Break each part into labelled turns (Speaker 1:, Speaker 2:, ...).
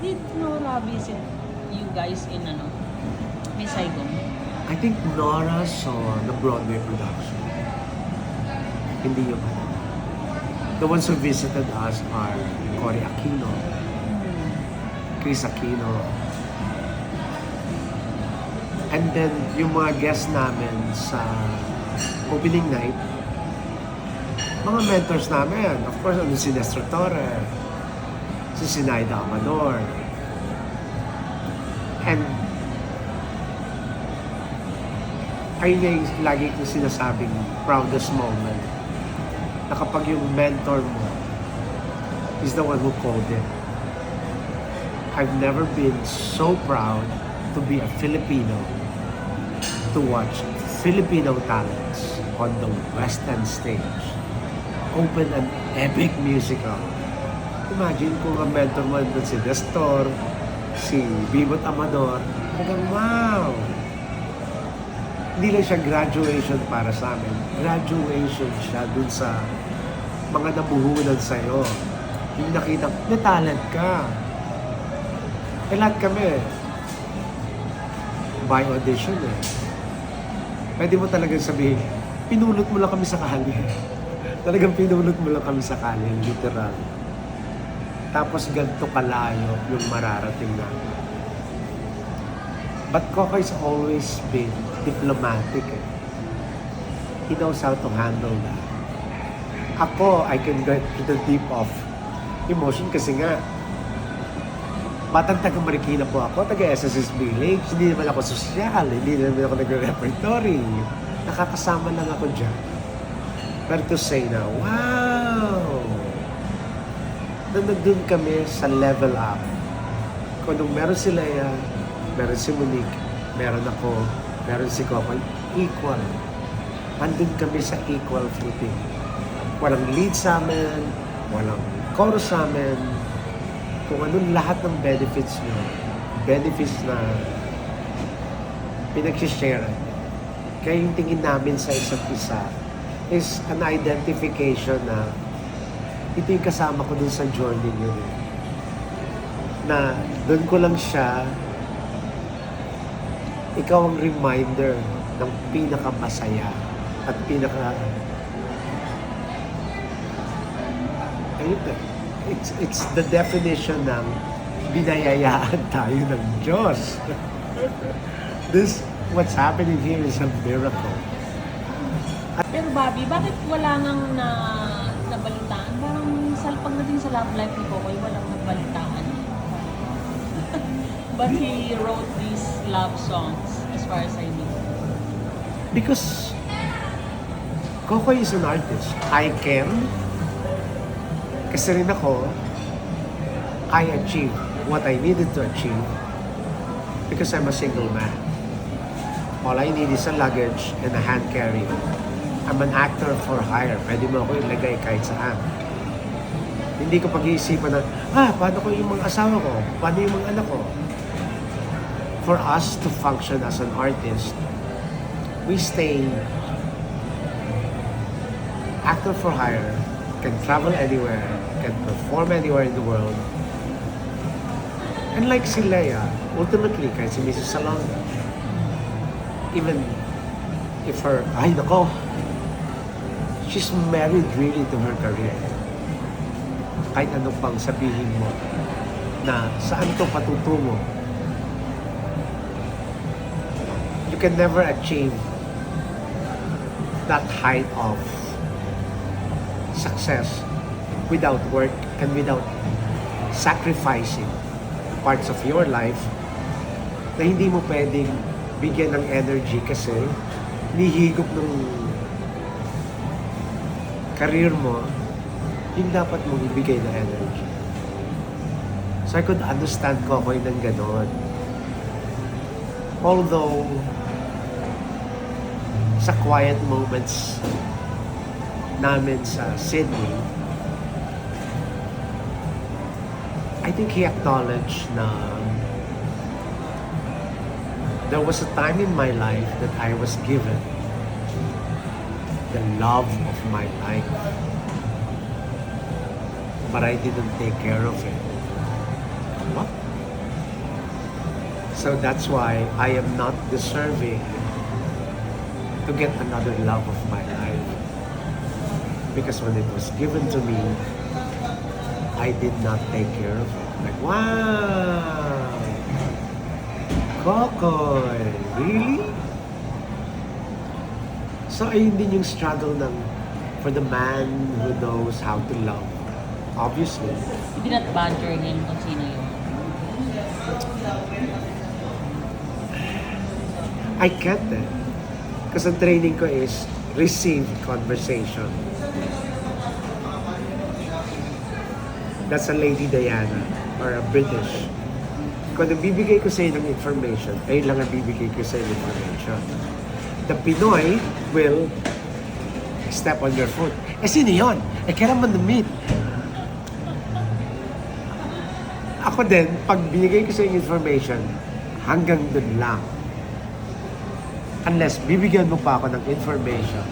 Speaker 1: Did Nora visit you guys in Miss Saigon?
Speaker 2: I think Nora saw the Broadway production. Hindi yung ano. The ones who visited us are Cory Aquino, Chris Aquino, and then yung mga guests namin sa opening night, mga mentors namin. Of course, si Nestor Torre, si Sinaida Amador, and ayun yung lagi kong sinasabing proudest moment na kapag yung mentor mo is the one who called it. I've never been so proud to be a Filipino, to watch Filipino talents on the West End stage open an epic musical. Imagine kung ang mentor mo doon si Nestor, si Bibot Amador, hanggang wow! Hindi lang siya graduation para sa amin. Graduation siya dun sa mga nabuhunan sa'yo. Yung nakita, may talent ka. Eh lahat kami, by audition eh. Pwede mo talagang sabihin, pinulot mo lang kami sa kali. Talagang pinulot mo lang kami sa kali, literal. Tapos ganito kalayo yung mararating namin. But Kokoy's always been diplomatic eh. He knows how to handle that. Ako, I can get to the deep of emotion kasi nga, batang taga Marikina po ako, taga SSS Village, hindi naman ako sosyal, hindi naman ako nag-repertory. Nakakasama lang ako dyan. But to say na, wow! Nandun kami sa level up. Kung nung meron sila yan, meron si Monique, meron ako, meron si Kokoy, equal. Andun kami sa equal footing. Walang lead sa amin, walang chorus sa amin, kung anong lahat ng benefits nyo, benefits na pinag-share. Kaya yung tingin namin sa isa't isa is an identification na ito yung kasama ko dun sa journey nyo. Na dun ko lang siya, ikaw ang reminder ng pinakamasaya at it's the definition ng binayayaan tayo ng Diyos. What's happening here is a miracle.
Speaker 1: Pero Bobby, bakit wala nang nabalitaan? Parang salpag na din sa love life ni Kokoy, walang nabalitaan. But he wrote these love songs, as far as I know.
Speaker 2: Because Kokoy is an artist. I can. Kasi rin ako, I achieved what I needed to achieve because I'm a single man. All I need is a luggage and a hand carry. I'm an actor for hire. Pwede mo ako ilagay kahit saan. Hindi ko pag-iisipan na, paano ko yung mga asawa ko? Paano yung mga anak ko? For us to function as an artist, we stay actor for hire, can travel anywhere, can perform anywhere in the world. And like si Leia, ultimately, kahit si Mrs. Salonga, even if she's married really to her career. Kahit ano pang sabihin mo na saan to patutungo, you can never achieve that height of success without work and without sacrificing parts of your life na hindi mo pwedeng bigyan ng energy kasi nihigop ng career mo yung dapat mong ibigay na energy. So I could understand Kokoy ng ganon. Although sa quiet moments namin sa Sydney, I think he acknowledged na there was a time in my life that I was given the love of my life, but I didn't take care of it. What? So that's why I am not deserving to get another love of my life. Because when it was given to me, I did not take care of it. Like, wow! Kokoy! Really? So ayun din yung struggle ng for the man who knows how to love. Obviously.
Speaker 1: You did not badger him kung sino yun.
Speaker 2: I can't eh. Kasi ang training ko is receive conversation. That's a Lady Diana or a British. Kung nabibigay ko sa ng information, ayun lang ang bibigay ko sa information. The Pinoy will step on your foot. Eh sino yun? Eh kailan man na-meet? Ako din, pag binigay ko sa information, hanggang dun lang. Unless bibigyan mo pa ako ng information.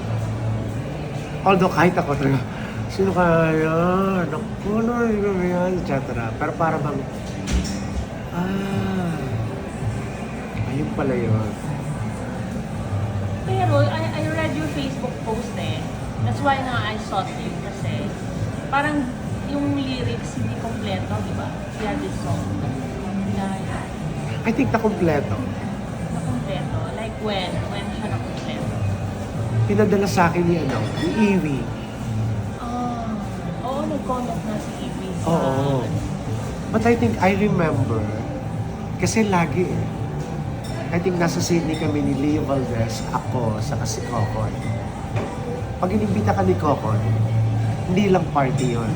Speaker 2: Although kahit ako talaga, sino kaya? Naku, ano yan? Etc. Pero para bang, ayun pala yun.
Speaker 1: Pero I read your Facebook post eh. That's why nga I sought you kasi parang yung lyrics hindi kompleto, di ba? Yeah, this song.
Speaker 2: I think na kompleto.
Speaker 1: Na kompleto. Like when siya na kompleto.
Speaker 2: Pinadala sa akin ni Iwi.
Speaker 1: Oo, nag-comment na si Iwi sa...
Speaker 2: Oo. But I think I remember, kasi lagi eh. I think nasa Sydney kami ni Leo Valdez, ako, saka si Kokoy. Pag inimbita ka ni Kokoy, hindi lang party yun.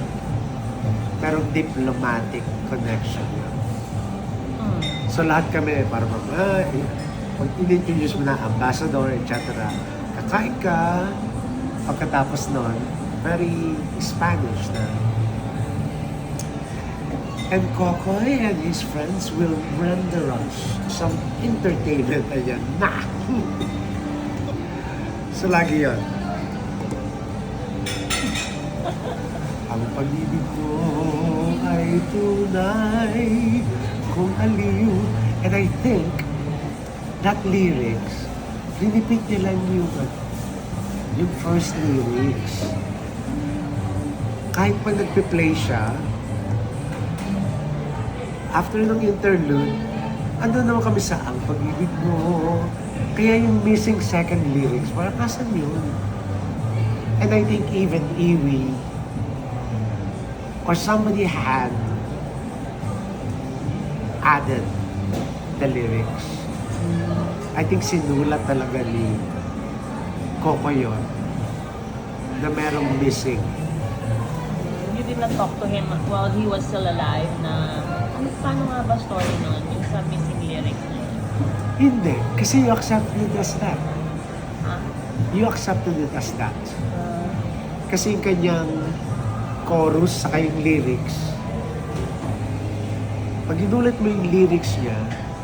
Speaker 2: Pero diplomatic connection yun. So lahat kami, para pag in-introduce mo na ambassador, etc. Kakain ka, pagkatapos nun, very Spanish na. And Kokoy and his friends will render us some entertainment. Ayan na! So lagi yun. Ang pag-ibig mo ay tunay kung aliw. And I think that lyrics, rinipik nila yung first lyrics. Kahit pag nagpe-play siya, after ng interlude, ando naman kami sa ang pag-ibig mo. Kaya yung missing second lyrics, parang kasan yun? And I think even Iwi or somebody had added the lyrics. I think sinulat talaga ni Coco yun na merong missing.
Speaker 1: You did not talk to him while he was still alive na paano nga ba story nun? Yung sa missing lyrics na yun?
Speaker 2: Hindi. Kasi you accepted it as that.
Speaker 1: Ha?
Speaker 2: You accepted it as that. Kasi yung kanyang chorus saka yung lyrics, pag inulit mo yung lyrics niya,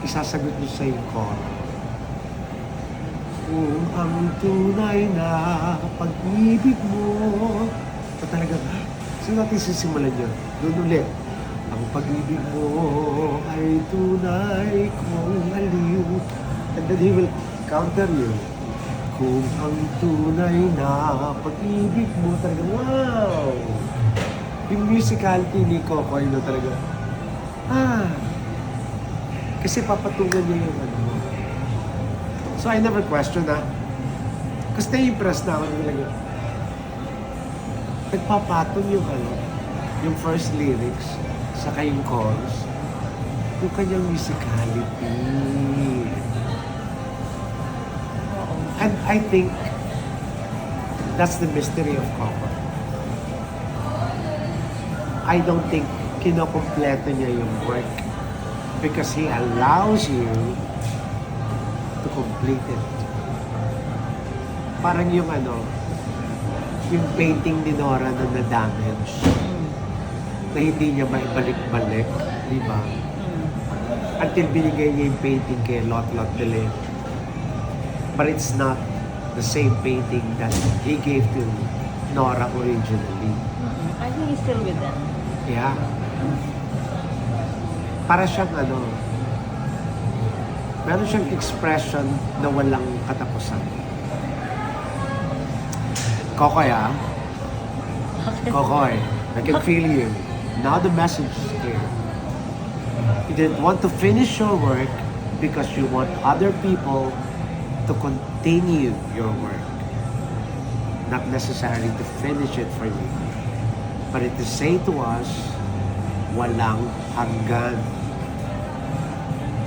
Speaker 2: isasagot mo sa yung chorus. Kung ang tunay na pag-ibig mo, so talaga, saan natin sisimulan yun? Doon ulit. Ang pag-ibig mo ay tunay kung aliw. And then he will counter you. Kung ang tunay na pag-ibig mo talaga, wow! Yung musicality ni Kokoy na talaga, kasi papatungan niya yung ano. So I never question na. Kasi na-impress na ako talaga. Nagpapatong yung ano, yung first lyrics, saka yung chorus, yung kanyang musicality. And I think that's the mystery of Coco. I don't think kinokompleto niya yung work because he allows you to complete it. Parang yung ano, yung painting ni Nora na na-damage na hindi niya maibalik-balik, di ba? Until binigay niya yung painting kay Lot Dele. But it's not the same painting that he gave to Nora originally.
Speaker 1: I think he's still with them.
Speaker 2: Yeah. Para siyang ano, meron siyang expression na walang katapusan. Kokoy, ah. Kokoy, I can feel you. Now the message is clear. You didn't want to finish your work because you want other people to continue your work. Not necessarily to finish it for you. But it is say to us, walang hanggan.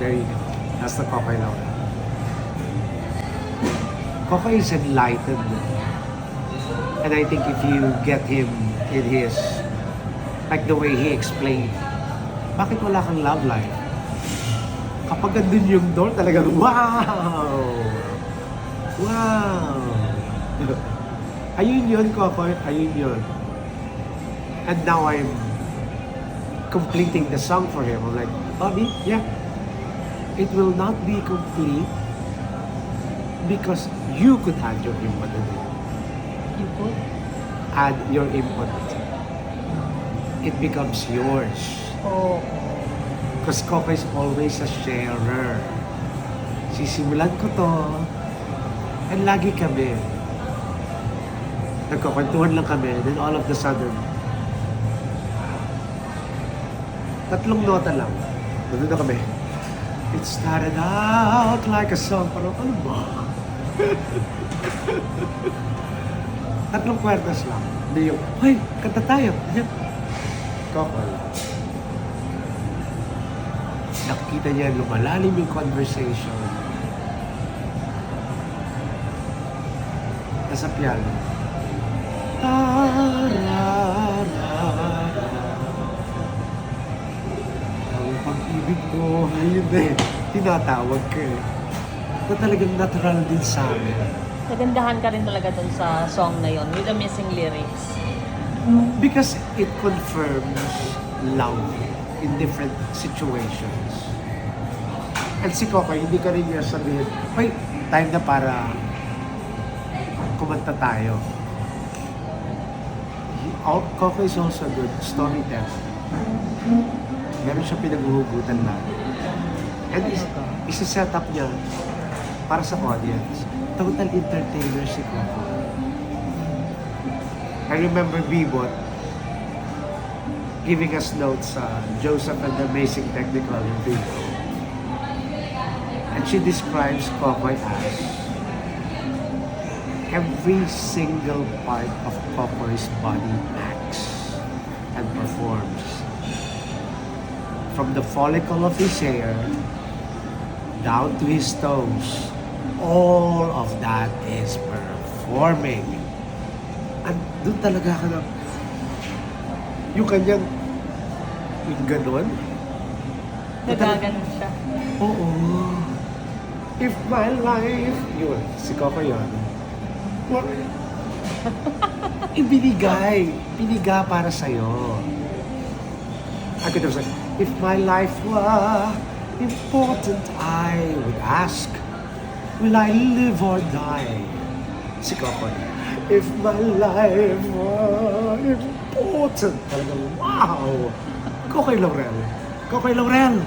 Speaker 2: There you go. That's the Kokoy Laura. Kokoy is enlightened. And I think if you get him in his, like the way he explained, bakit wala kang love life? Kapag andun yung door, talagang wow! Wow! Ayun yun, Kokoy. Ayun yun. And now I'm completing the song for him. I'm like, Bobby, yeah. It will not be complete because you could add your input in it.
Speaker 1: You could?
Speaker 2: Add your input. It becomes yours.
Speaker 1: Oh.
Speaker 2: Because Coco is always a sharer. Sisimulan ko to, and lagi kami. Nagkakwentuhan lang kami, then all of the sudden, tatlong nota lang. Nandun na kami. It started out like a song. Parang, ano ba? Tatlong kwerdas lang. Hindi yung, hey, kanta tayo. Coco lang. Nakikita niya, lumalalim yung conversation. Nasa piano. Ang pag-ibig ko, ayun eh. Tinatawag ka eh. Na talagang natural din sa amin.
Speaker 1: Nagandahan ka rin talaga dun sa song na yon with the missing lyrics.
Speaker 2: Because it confirms love in different situations. And si Coco, hindi ka rin niya sabihin, "Hoy, time na para kumanta tayo." Coco is also good storyteller. Meron siya pinaghuhugutan lang. And isa-set up niya para sa audience. Total entertainer si Coco. I remember Bebot giving us notes sa Joseph and the Amazing Technical Review. And she describes Kokoy as every single part of Kokoy's body acts and performs. From the follicle of his hair down to his toes, all of that is performing. At doon talaga ka na, yung kanyang, yung ganon.
Speaker 1: Nagaganon siya.
Speaker 2: Oo. If my life, yun, si Coco yun. What? Ibiniga para sa'yo. I could have said, if my life were important, I would ask, will I live or die? Si Coco yun. If my life were important, talagang wow! Kokoy Laurel. Kokoy Laurel!